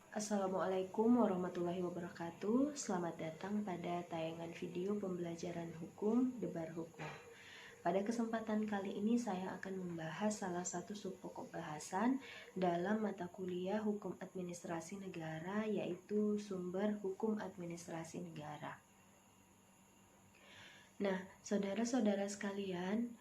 Assalamualaikum warahmatullahi wabarakatuh. Selamat datang pada tayangan video pembelajaran hukum Debar Hukum. Pada kesempatan kali ini saya akan membahas salah satu subpokok bahasan dalam mata kuliah Hukum Administrasi Negara, yaitu sumber hukum administrasi negara. Nah, saudara-saudara sekalian,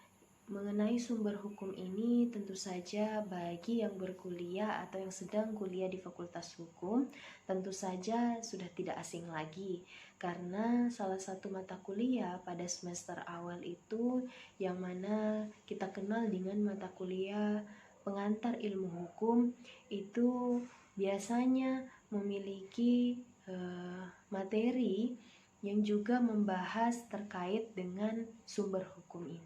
mengenai sumber hukum ini tentu saja bagi yang berkuliah atau yang sedang kuliah di Fakultas Hukum tentu saja sudah tidak asing lagi, karena salah satu mata kuliah pada semester awal itu yang mana kita kenal dengan mata kuliah pengantar ilmu hukum itu biasanya memiliki materi yang juga membahas terkait dengan sumber hukum ini.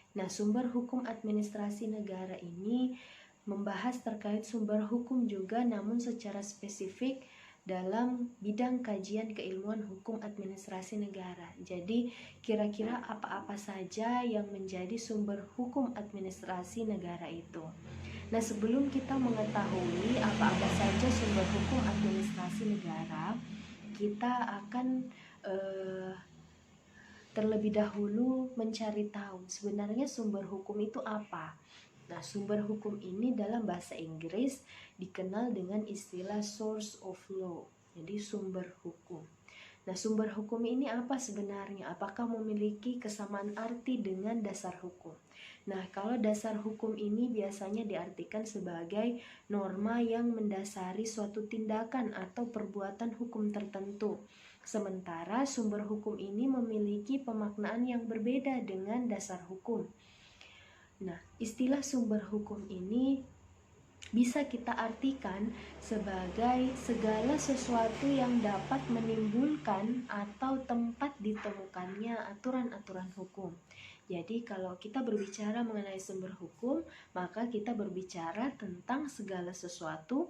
Nah, sumber hukum administrasi negara ini membahas terkait sumber hukum juga, namun secara spesifik dalam bidang kajian keilmuan hukum administrasi negara. Jadi, kira-kira apa-apa saja yang menjadi sumber hukum administrasi negara itu. Nah, sebelum kita mengetahui apa-apa saja sumber hukum administrasi negara, kita akan terlebih dahulu mencari tahu sebenarnya sumber hukum itu apa. Nah, sumber hukum ini dalam bahasa Inggris dikenal dengan istilah source of law. Jadi sumber hukum. Nah, sumber hukum ini apa sebenarnya? Apakah memiliki kesamaan arti dengan dasar hukum? Nah, kalau dasar hukum ini biasanya diartikan sebagai norma yang mendasari suatu tindakan atau perbuatan hukum tertentu. Sementara sumber hukum ini memiliki pemaknaan yang berbeda dengan dasar hukum. Nah, istilah sumber hukum ini bisa kita artikan sebagai segala sesuatu yang dapat menimbulkan atau tempat ditemukannya aturan-aturan hukum. Jadi kalau kita berbicara mengenai sumber hukum, maka kita berbicara tentang segala sesuatu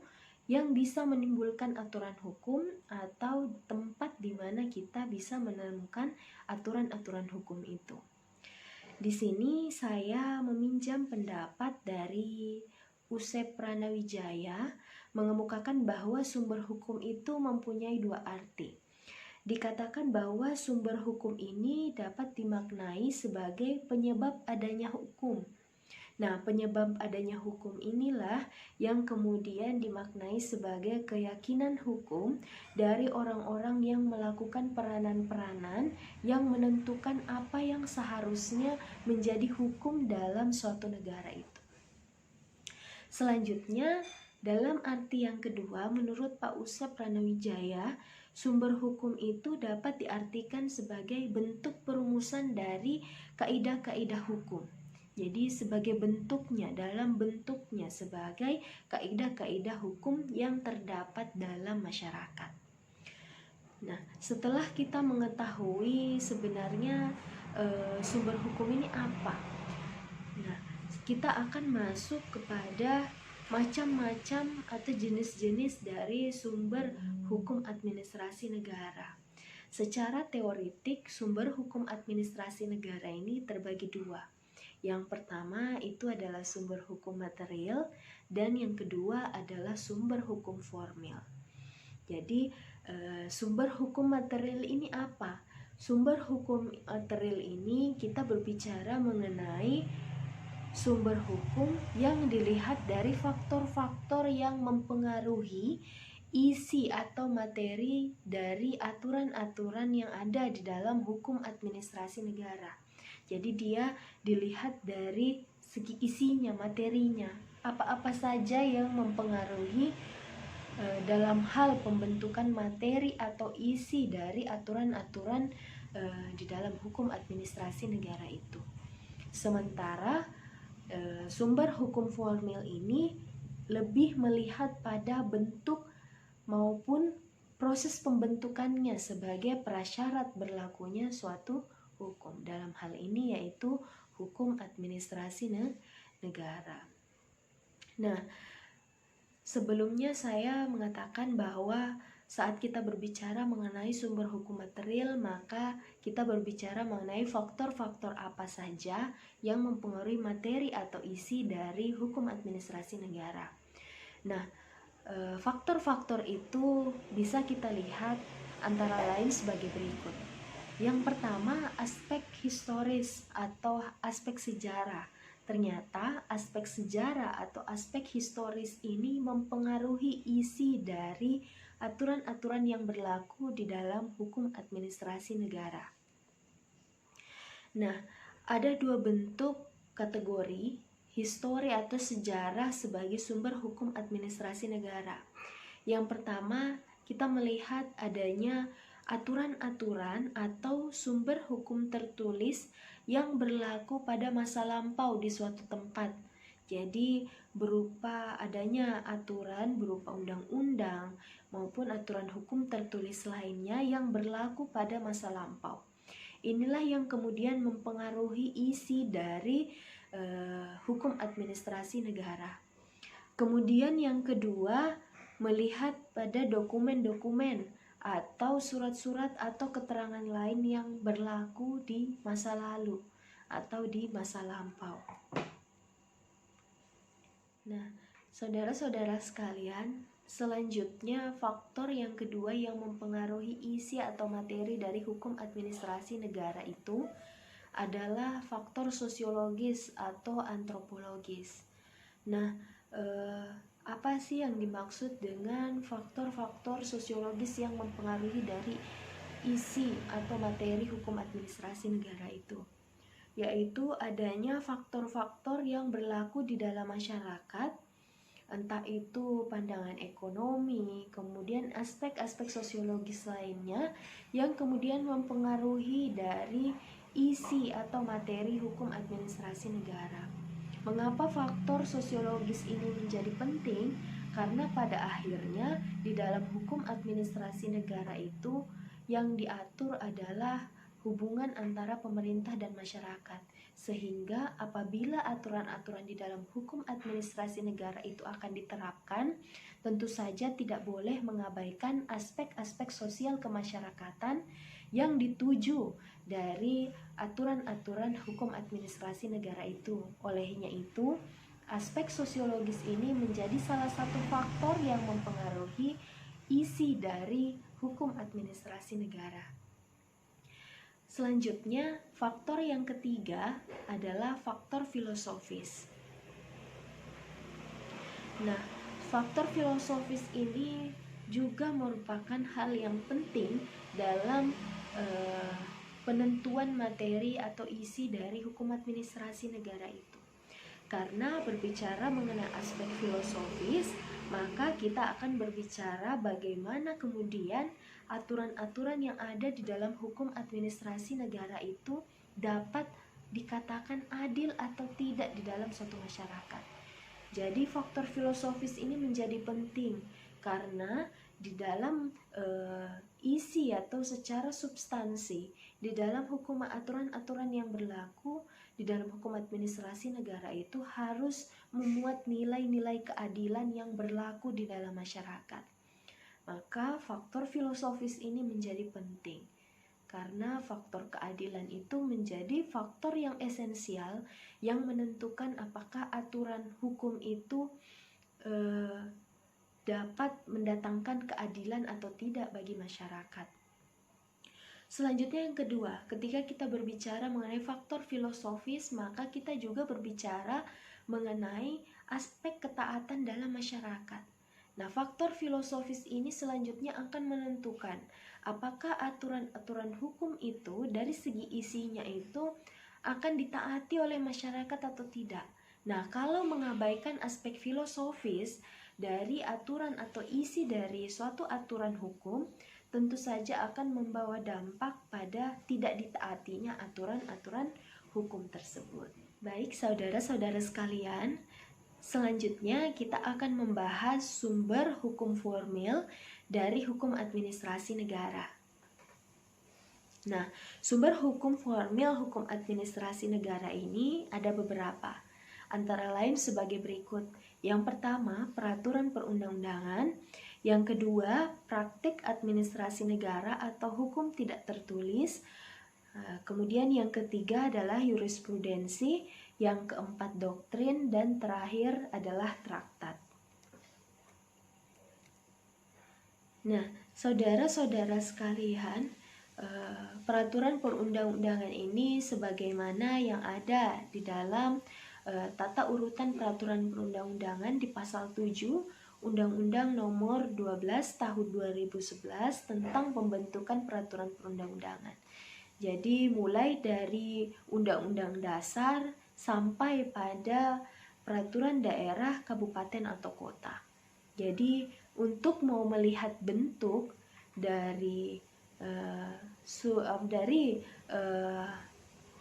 yang bisa menimbulkan aturan hukum atau tempat di mana kita bisa menemukan aturan-aturan hukum itu. Di sini saya meminjam pendapat dari Usep Pranawijaya mengemukakan bahwa sumber hukum itu mempunyai dua arti. Dikatakan bahwa sumber hukum ini dapat dimaknai sebagai penyebab adanya hukum. Nah, penyebab adanya hukum inilah yang kemudian dimaknai sebagai keyakinan hukum dari orang-orang yang melakukan peranan-peranan yang menentukan apa yang seharusnya menjadi hukum dalam suatu negara itu. Selanjutnya, dalam arti yang kedua, menurut Pak Usep Pranawijaya, sumber hukum itu dapat diartikan sebagai bentuk perumusan dari kaidah-kaidah hukum. Jadi sebagai bentuknya, dalam bentuknya sebagai kaidah-kaidah hukum yang terdapat dalam masyarakat. Nah, setelah kita mengetahui sebenarnya sumber hukum ini apa, nah, kita akan masuk kepada macam-macam atau jenis-jenis dari sumber hukum administrasi negara. Secara teoretik, sumber hukum administrasi negara ini terbagi dua. Yang pertama itu adalah sumber hukum material dan yang kedua adalah sumber hukum formil. Jadi sumber hukum material ini apa? Sumber hukum material ini kita berbicara mengenai sumber hukum yang dilihat dari faktor-faktor yang mempengaruhi isi atau materi dari aturan-aturan yang ada di dalam hukum administrasi negara. Jadi dia dilihat dari segi isinya, materinya, apa-apa saja yang mempengaruhi dalam hal pembentukan materi atau isi dari aturan-aturan di dalam hukum administrasi negara itu. Sementara sumber hukum formil ini lebih melihat pada bentuk maupun proses pembentukannya sebagai prasyarat berlakunya suatu hukum. Dalam hal ini yaitu hukum administrasi negara. Nah, sebelumnya saya mengatakan bahwa saat kita berbicara mengenai sumber hukum material, maka kita berbicara mengenai faktor-faktor apa saja yang mempengaruhi materi atau isi dari hukum administrasi negara. Nah, Faktor-faktor itu bisa kita lihat antara lain sebagai berikut. Yang pertama, aspek historis atau aspek sejarah. Ternyata aspek sejarah atau aspek historis ini mempengaruhi isi dari aturan-aturan yang berlaku di dalam hukum administrasi negara. Nah, ada dua bentuk kategori histori atau sejarah sebagai sumber hukum administrasi negara. Yang pertama, kita melihat adanya aturan-aturan atau sumber hukum tertulis yang berlaku pada masa lampau di suatu tempat. Jadi berupa adanya aturan berupa undang-undang maupun aturan hukum tertulis lainnya yang berlaku pada masa lampau. Inilah yang kemudian mempengaruhi isi dari hukum administrasi negara. Kemudian yang kedua, melihat pada dokumen-dokumen atau surat-surat atau keterangan lain yang berlaku di masa lalu atau di masa lampau. Nah, saudara-saudara sekalian, selanjutnya faktor yang kedua yang mempengaruhi isi atau materi dari hukum administrasi negara itu adalah faktor sosiologis atau antropologis. Nah, apa sih yang dimaksud dengan faktor-faktor sosiologis yang mempengaruhi dari isi atau materi hukum administrasi negara itu? Yaitu adanya faktor-faktor yang berlaku di dalam masyarakat, entah itu pandangan ekonomi, kemudian aspek-aspek sosiologis lainnya yang kemudian mempengaruhi dari isi atau materi hukum administrasi negara. Mengapa faktor sosiologis ini menjadi penting? Karena pada akhirnya di dalam hukum administrasi negara itu yang diatur adalah hubungan antara pemerintah dan masyarakat. Sehingga apabila aturan-aturan di dalam hukum administrasi negara itu akan diterapkan, tentu saja tidak boleh mengabaikan aspek-aspek sosial kemasyarakatan yang dituju dari aturan-aturan hukum administrasi negara itu. Olehnya itu, aspek sosiologis ini menjadi salah satu faktor yang mempengaruhi isi dari hukum administrasi negara. Selanjutnya, faktor yang ketiga adalah faktor filosofis. Nah, faktor filosofis ini juga merupakan hal yang penting dalam penentuan materi atau isi dari hukum administrasi negara itu. Karena berbicara mengenai aspek filosofis, maka kita akan berbicara bagaimana kemudian aturan-aturan yang ada di dalam hukum administrasi negara itu dapat dikatakan adil atau tidak di dalam suatu masyarakat. Jadi faktor filosofis ini menjadi penting karena di dalam isi atau secara substansi di dalam hukum aturan-aturan yang berlaku di dalam hukum administrasi negara itu harus memuat nilai-nilai keadilan yang berlaku di dalam masyarakat. Maka faktor filosofis ini menjadi penting karena faktor keadilan itu menjadi faktor yang esensial yang menentukan apakah aturan hukum itu dapat mendatangkan keadilan atau tidak bagi masyarakat. Selanjutnya yang kedua, ketika kita berbicara mengenai faktor filosofis, maka kita juga berbicara mengenai aspek ketaatan dalam masyarakat. Nah, faktor filosofis ini selanjutnya akan menentukan apakah aturan-aturan hukum itu dari segi isinya itu akan ditaati oleh masyarakat atau tidak. Nah, kalau mengabaikan aspek filosofis dari aturan atau isi dari suatu aturan hukum, tentu saja akan membawa dampak pada tidak ditaatinya aturan-aturan hukum tersebut. Baik, saudara-saudara sekalian, selanjutnya kita akan membahas sumber hukum formil dari hukum administrasi negara. Nah, sumber hukum formil hukum administrasi negara ini ada beberapa, antara lain sebagai berikut. Yang pertama, peraturan perundang-undangan. Yang kedua, praktik administrasi negara atau hukum tidak tertulis. Kemudian yang ketiga adalah jurisprudensi, yang keempat doktrin, dan terakhir adalah traktat. Nah, saudara-saudara sekalian, peraturan perundang-undangan ini sebagaimana yang ada di dalam tata urutan peraturan perundang-undangan di pasal 7 Undang-Undang Nomor 12 Tahun 2011 tentang pembentukan peraturan perundang-undangan. Jadi mulai dari Undang-Undang Dasar sampai pada peraturan daerah, kabupaten atau kota. Jadi untuk mau melihat bentuk dari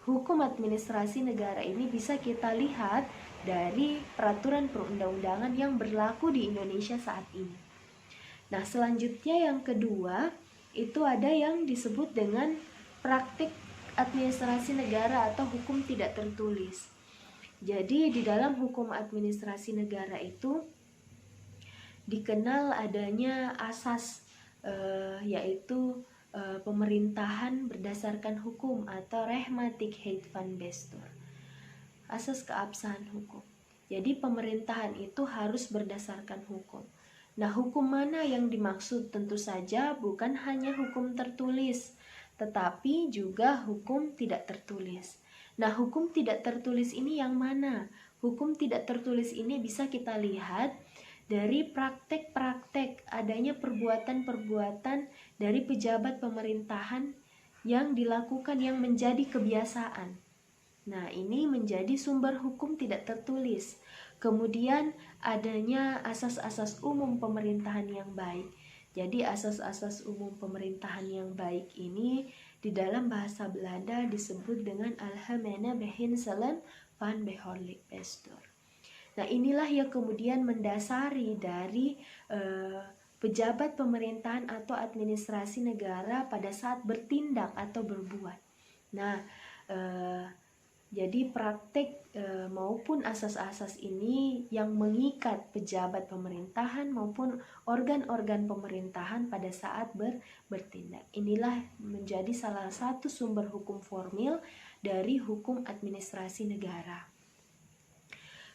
hukum administrasi negara ini bisa kita lihat dari peraturan perundang-undangan yang berlaku di Indonesia saat ini. Nah, selanjutnya yang kedua itu ada yang disebut dengan praktik administrasi negara atau hukum tidak tertulis. Jadi di dalam hukum administrasi negara itu dikenal adanya asas yaitu pemerintahan berdasarkan hukum atau Rechtmatigheid van Bestuur, asas keabsahan hukum. Jadi pemerintahan itu harus berdasarkan hukum. Nah, hukum mana yang dimaksud? Tentu saja bukan hanya hukum tertulis, tetapi juga hukum tidak tertulis. Nah, hukum tidak tertulis ini yang mana? Hukum tidak tertulis ini bisa kita lihat dari praktek-praktek adanya perbuatan-perbuatan dari pejabat pemerintahan yang dilakukan yang menjadi kebiasaan. Nah, ini menjadi sumber hukum tidak tertulis. Kemudian adanya asas-asas umum pemerintahan yang baik. Jadi asas-asas umum pemerintahan yang baik ini di dalam bahasa Belanda disebut dengan Algemene Beginselen van Behoorlijk Bestuur. Nah, inilah yang kemudian mendasari dari pejabat pemerintahan atau administrasi negara pada saat bertindak atau berbuat. Nah, jadi praktik maupun asas-asas ini yang mengikat pejabat pemerintahan maupun organ-organ pemerintahan pada saat bertindak. Inilah menjadi salah satu sumber hukum formil dari hukum administrasi negara.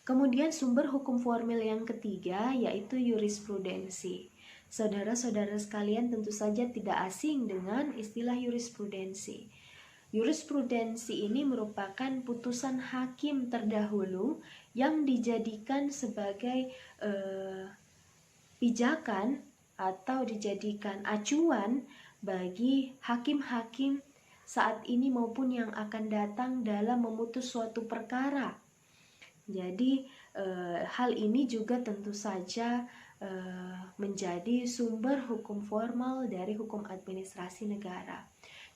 Kemudian sumber hukum formil yang ketiga yaitu jurisprudensi. Saudara-saudara sekalian tentu saja tidak asing dengan istilah jurisprudensi. Jurisprudensi ini merupakan putusan hakim terdahulu yang dijadikan sebagai pijakan atau dijadikan acuan bagi hakim-hakim saat ini maupun yang akan datang dalam memutus suatu perkara. Jadi hal ini juga tentu saja menjadi sumber hukum formal dari hukum administrasi negara.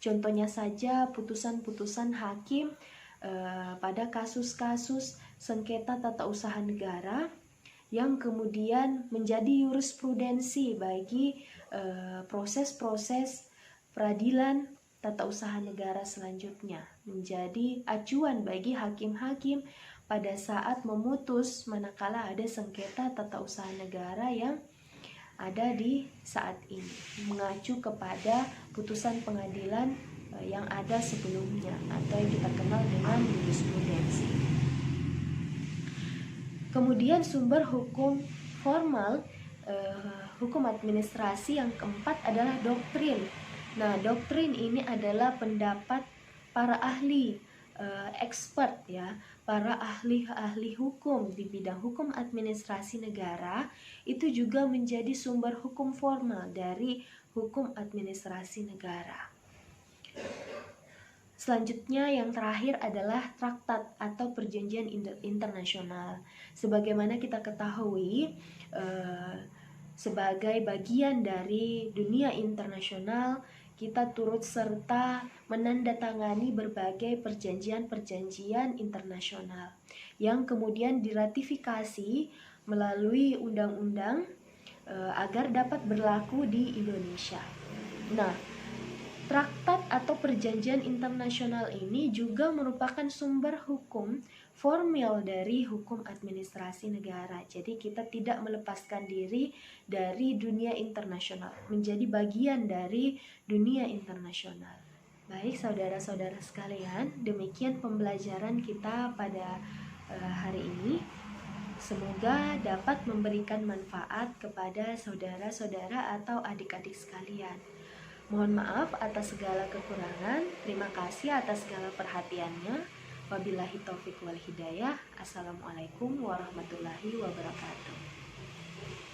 Contohnya saja putusan-putusan hakim pada kasus-kasus sengketa tata usaha negara yang kemudian menjadi jurisprudensi bagi proses-proses peradilan tata usaha negara selanjutnya, menjadi acuan bagi hakim-hakim pada saat memutus manakala ada sengketa tata usaha negara yang ada di saat ini, mengacu kepada putusan pengadilan yang ada sebelumnya atau yang kita kenal dengan jurisprudensi. Kemudian sumber hukum formal hukum administrasi yang keempat adalah doktrin. Nah, doktrin ini adalah pendapat para ahli expert ya, para ahli hukum di bidang hukum administrasi negara itu juga menjadi sumber hukum formal dari hukum administrasi negara. Selanjutnya yang terakhir adalah traktat atau perjanjian internasional. Sebagaimana kita ketahui, sebagai bagian dari dunia internasional, kita turut serta menandatangani berbagai perjanjian-perjanjian internasional yang kemudian diratifikasi melalui undang-undang agar dapat berlaku di Indonesia. Nah, traktat atau perjanjian internasional ini juga merupakan sumber hukum formil dari hukum administrasi negara. Jadi kita tidak melepaskan diri dari dunia internasional, menjadi bagian dari dunia internasional. Baik saudara-saudara sekalian, demikian pembelajaran kita pada hari ini. Semoga dapat memberikan manfaat kepada saudara-saudara atau adik-adik sekalian. Mohon maaf atas segala kekurangan. Terima kasih atas segala perhatiannya. Wabillahi taufik wal hidayah. Assalamualaikum warahmatullahi wabarakatuh.